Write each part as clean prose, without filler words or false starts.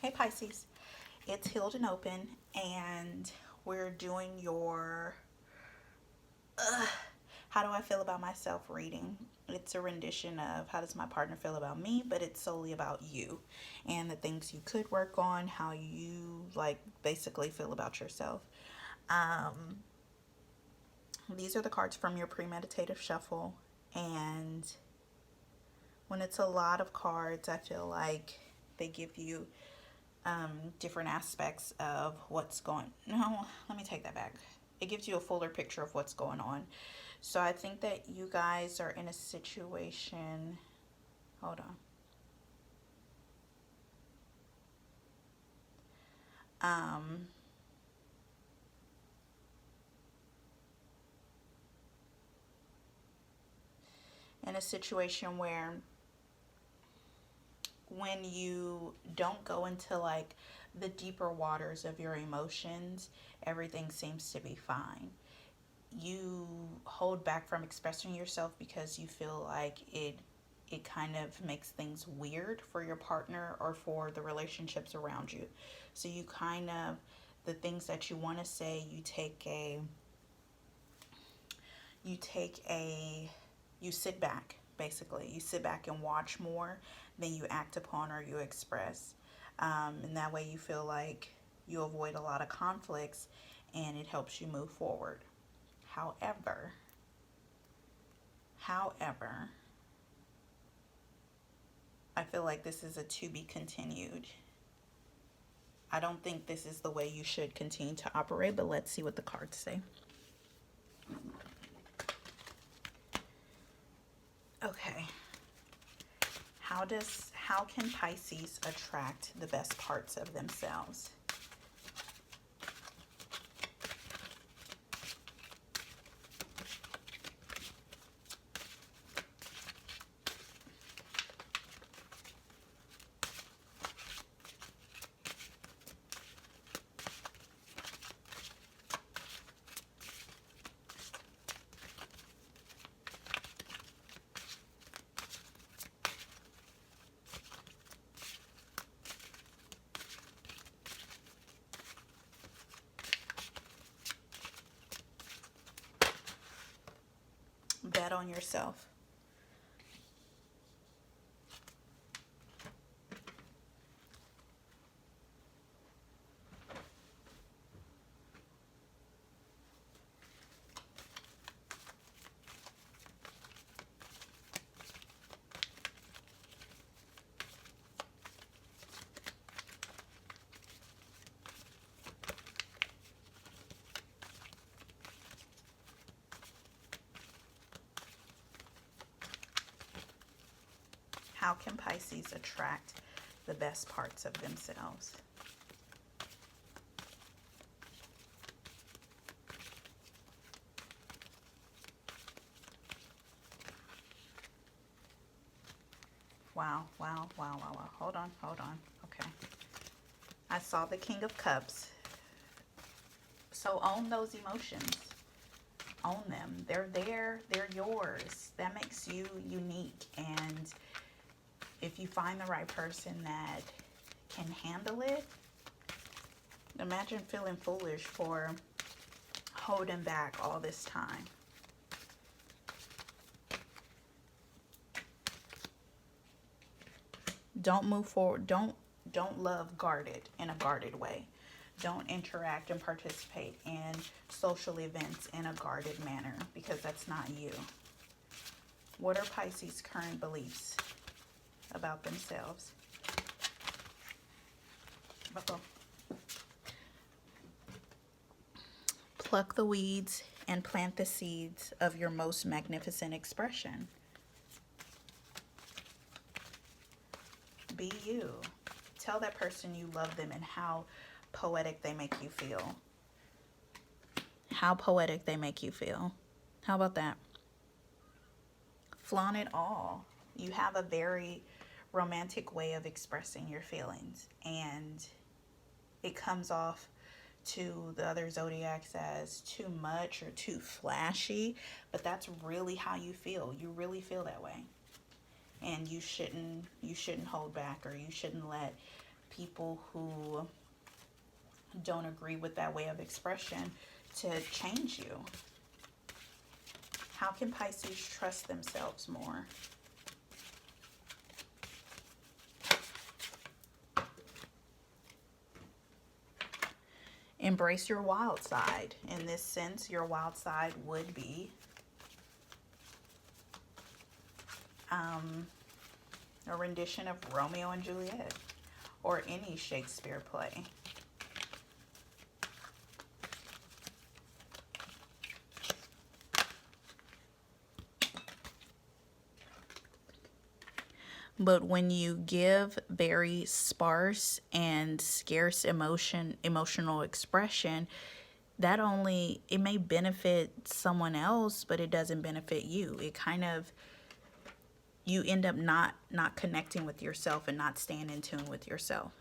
Hey Pisces, it's Healed and Open, and we're doing your How Do I Feel About Myself reading. It's a rendition of How Does My Partner Feel About Me, but it's solely about you and the things you could work on, how you basically feel about yourself. Um, these are the cards from your premeditative shuffle, and when it's a lot of cards, I feel like they give you different aspects of what's going. No, let me take that back. It gives you a fuller picture of what's going on. So I think that you guys are in a situation. Hold on. In a situation where when you don't go into the deeper waters of your emotions, everything seems to be fine. You hold back from expressing yourself because you feel like it kind of makes things weird for your partner or for the relationships around you. So you kind of, the things that you want to say, you take a you sit back, basically. You sit back and watch more than you act upon or you express. And that way you feel like you avoid a lot of conflicts and it helps you move forward. However, however, I feel like this is a to be continued. I don't think this is the way you should continue to operate, but let's see what the cards say. Okay. How can Pisces attract the best parts of themselves? Bet on yourself. How can Pisces attract the best parts of themselves? Wow, wow, wow, wow, wow. Hold on, hold on. Okay. I saw the King of Cups. So own those emotions. Own them. They're there. They're yours. That makes you unique. And if you find the right person that can handle it, imagine feeling foolish for holding back all this time. Don't move forward. Don't love guarded in a guarded way. Don't interact and participate in social events in a guarded manner because that's not you. What are Pisces' current beliefs about themselves? Uh-oh. Pluck the weeds and plant the seeds of your most magnificent expression. Be you. Tell that person you love them and how poetic they make you feel. How poetic they make you feel. How about that? Flaunt it all. You have a very romantic way of expressing your feelings, and it comes off to the other zodiacs as too much or too flashy, but that's really how you feel. You really feel that way. And you shouldn't hold back, or you shouldn't let people who don't agree with that way of expression to change you. How can Pisces trust themselves more? Embrace your wild side. In this sense, your wild side would be a rendition of Romeo and Juliet or any Shakespeare play. But when you give very sparse and scarce emotional expression, it may benefit someone else, but it doesn't benefit you. It kind of, you end up not connecting with yourself and not staying in tune with yourself.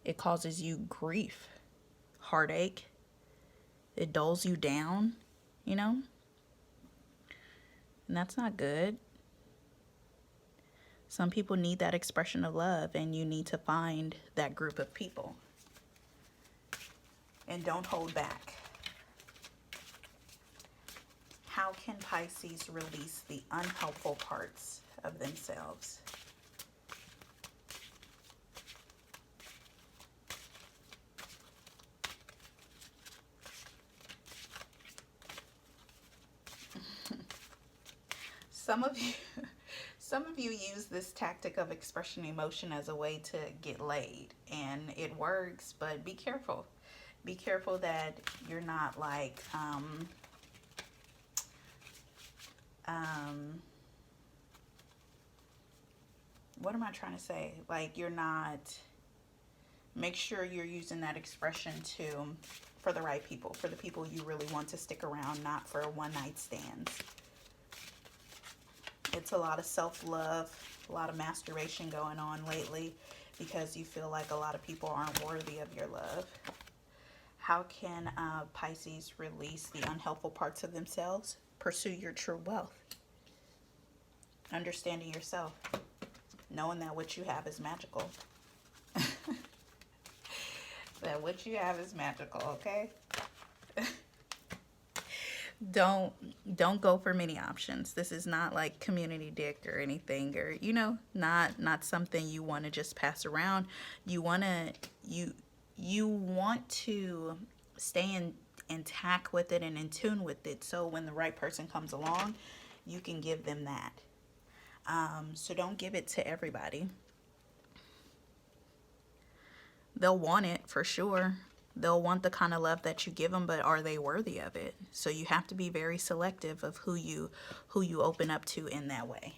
It causes you grief, heartache. It dulls you down, and that's not good. Some people need that expression of love, and you need to find that group of people. And don't hold back. How can Pisces release the unhelpful parts of themselves? Some of you use this tactic of expression emotion as a way to get laid, and it works, but be careful. Be careful that you're not like, what am I trying to say? Like, make sure you're using that expression for the right people, for the people you really want to stick around, not for one-night stands. It's a lot of self-love, a lot of masturbation going on lately because you feel like a lot of people aren't worthy of your love. How can Pisces release the unhelpful parts of themselves? Pursue your true wealth. Understanding yourself. Knowing that what you have is magical. That what you have is magical, okay? Don't go for many options. This is not like community dick or anything, or not something you want to just pass around. You want to stay intact with it and in tune with it, so when the right person comes along, you can give them that. So don't give it to everybody. They'll want it for sure. They'll want the kind of love that you give them, but are they worthy of it? So you have to be very selective of who you open up to in that way.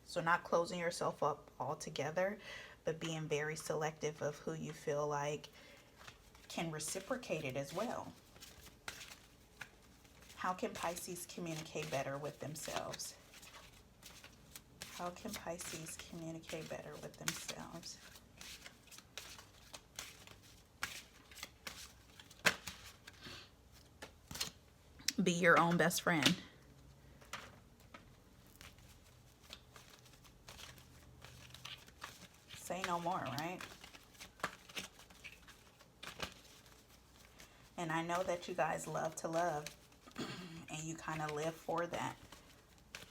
So not closing yourself up altogether, but being very selective of who you feel like can reciprocate it as well. How can Pisces communicate better with themselves? How can Pisces communicate better with themselves? Be your own best friend. Say no more, right? And I know that you guys love to love, and you kind of live for that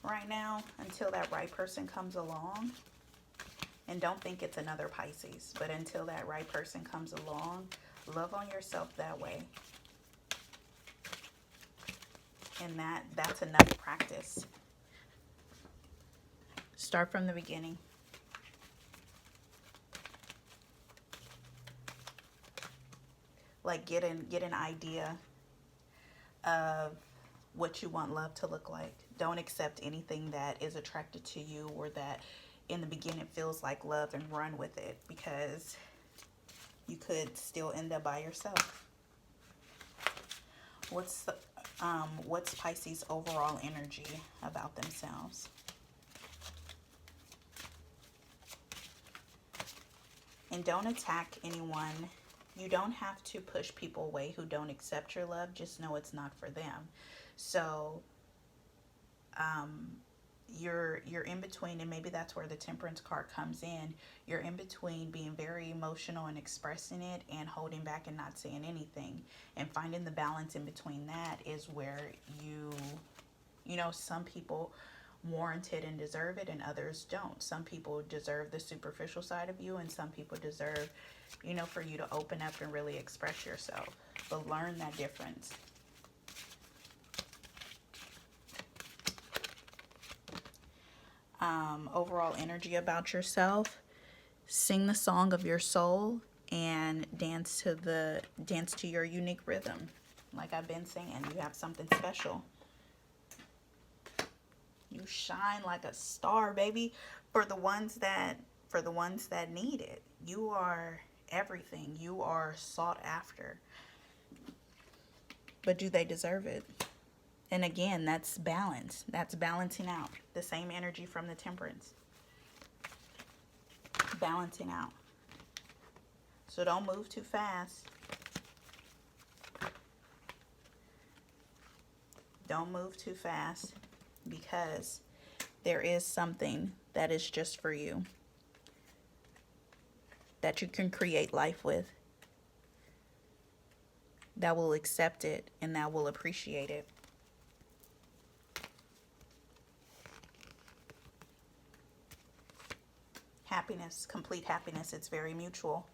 right now until that right person comes along. And don't think it's another Pisces, but until that right person comes along, love on yourself that way. And that's enough practice. Start from the beginning. Like get an idea of what you want love to look like. Don't accept anything that is attracted to you or that in the beginning feels like love, and run with it, because you could still end up by yourself. What's Pisces' overall energy about themselves? And don't attack anyone. You don't have to push people away who don't accept your love. Just know it's not for them. So you're in between, and maybe that's where the Temperance card comes in. You're in between being very emotional and expressing it and holding back and not saying anything, and finding the balance in between. That is where you know, some people warrant it and deserve it and others don't. Some people deserve the superficial side of you, and some people deserve, you know, for you to open up and really express yourself. But learn that difference. Overall energy about yourself: sing the song of your soul and dance to your unique rhythm. Like I've been saying, you have something special. You shine like a star, baby, for the ones that need it. You are everything. You are sought after. But do they deserve it? And again, that's balance. That's balancing out. The same energy from the Temperance. Balancing out. So don't move too fast. Don't move too fast, because there is something that is just for you, that you can create life with, that will accept it and that will appreciate it. Happiness, complete happiness, it's very mutual.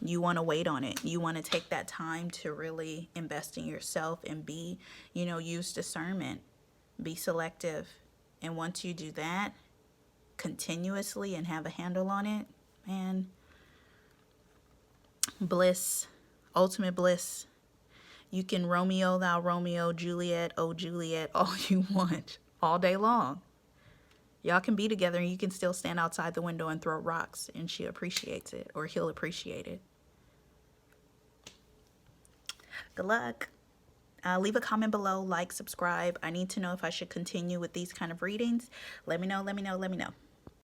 You want to wait on it. You want to take that time to really invest in yourself and be, you know, use discernment, be selective. And once you do that continuously and have a handle on it, man, bliss, ultimate bliss. You can Romeo, thou Romeo, Juliet, oh Juliet, all you want, all day long. Y'all can be together and you can still stand outside the window and throw rocks, and she appreciates it, or he'll appreciate it. Good luck. Leave a comment below, like, subscribe. I need to know if I should continue with these kind of readings. Let me know, let me know, let me know.